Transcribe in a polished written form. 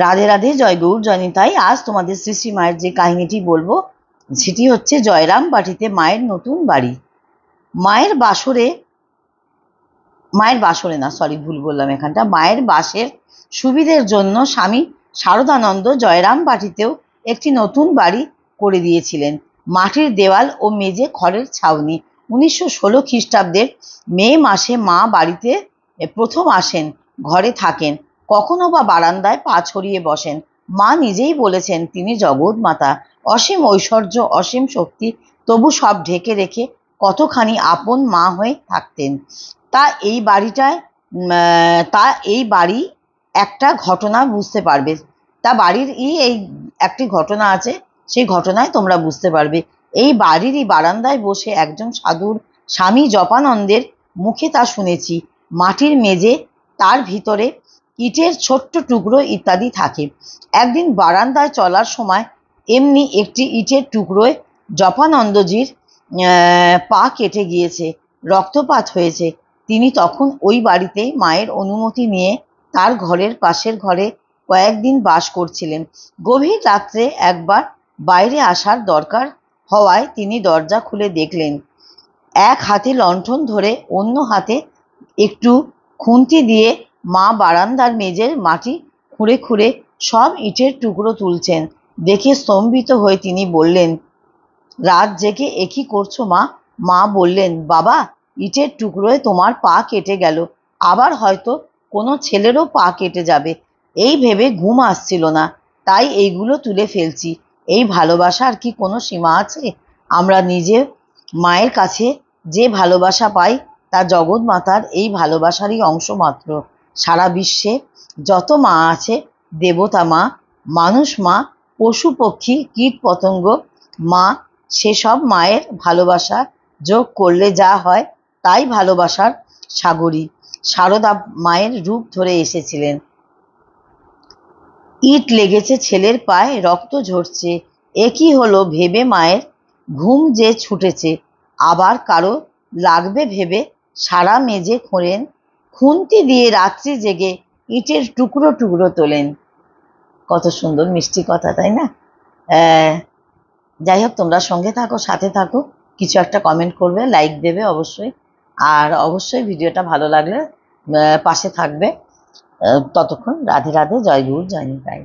রাধে রাধে, জয় গৌর জয়নিতাই। আজ তোমাদের শ্রী শ্রী মায়ের যে কাহিনীটি বলবো সেটি হচ্ছে জয়রাম বাটিতে মায়ের নতুন বাড়ি। মায়ের বাসরে না, সরি ভুল বললাম, এখানটা মায়ের বাসের সুবিধের জন্য স্বামী শারদানন্দ জয়রাম বাটিতেও একটি নতুন বাড়ি করে দিয়েছিলেন। মাটির দেওয়াল ও মেঝে খড়ের ছাউনি। 1916 খ্রিস্টাব্দের মে মাসে মা বাড়িতে প্রথম আসেন। ঘরে থাকেন, কখনো বা বারান্দায় পা ছড়িয়ে বসেন। মা নিজেই বলেছেন তিনি জগৎ মাতা, অসীম ঐশ্বর্য, অসীম শক্তি, তবু সব ঢেকে রেখে কতখানি আপন মা হয়ে থাকতেন। তা এই বাড়ি একটা ঘটনা বুঝতে পারবে। এই একটি ঘটনা আছে, সেই ঘটনায় তোমরা বুঝতে পারবে। এই বাড়িরই বারান্দায় বসে একজন সাধুর স্বামী জপানন্দের মুখে তা শুনেছি। মাটির মেঝে, তার ভিতরে ইটের ছোট্ট টুকরো ইত্যাদি থাকে। একদিন বারান্দায় চলার সময় এমনি একটি ইটের টুকরোয় জপানন্দজির পা কেটে গিয়েছে, রক্তপাত হয়েছে। তিনি তখন ওই বাড়িতেই মায়ের অনুমতি নিয়ে তার ঘরের পাশের ঘরে কয়েকদিন বাস করছিলেন। গভীর রাত্রে একবার বাইরে আসার দরকার হওয়ায় তিনি দরজা খুলে দেখলেন, এক হাতে লণ্ঠন ধরে অন্য হাতে একটু খুন্তি দিয়ে মা বারান্দার মেঝের মাটি খুঁড়ে খুঁড়ে সব ইটের টুকরো তুলছেন। দেখে স্তম্ভিত হয়ে তিনি বললেন, রাত জেগে এ কি করছো মা? মা বললেন, বাবা, ইটের টুকরোয় তোমার পা কেটে গেল, আবার হয়তো কোনো ছেলেরও পা কেটে যাবে, এই ভেবে ঘুম আসছিল না, তাই এইগুলো তুলে ফেলছি। এই ভালোবাসার কি কোনো সীমা আছে? আমরা নিজে মায়ের কাছে যে ভালোবাসা পাই তা জগৎ মাতার এই ভালোবাসারই অংশ মাত্র। সারা বিশ্বে যত মা আছে, দেবতা মা, মানুষ মা, পশু পক্ষী, কীট পতঙ্গ মা, সেসব মায়ের ভালোবাসা যোগ করলে যা হয় তাই ভালোবাসার সাগরী। সারদা মায়ের রূপ ধরে এসেছিলেন। ইট লেগেছে ছেলের পায়ে, রক্ত ঝরছে, এ কি হলো ভেবে মায়ের ঘুম যে ছুটেছে। আবার কারো লাগবে ভেবে সারা মেঝে খোঁড়েন, খুন্তি দিয়ে রাত্রি জেগে ইটের টুকরো টুকরো তোলেন। কত সুন্দর মিষ্টি কথা, তাই না? যাই হোক, তোমরা সঙ্গে থাকো, সাথে থাকো, কিছু একটা কমেন্ট করবে, লাইক দেবে অবশ্যই, আর অবশ্যই ভিডিওটা ভালো লাগলে পাশে থাকবে। ততক্ষণ রাধে রাধে, জয় গুরু, জয় নিতাই।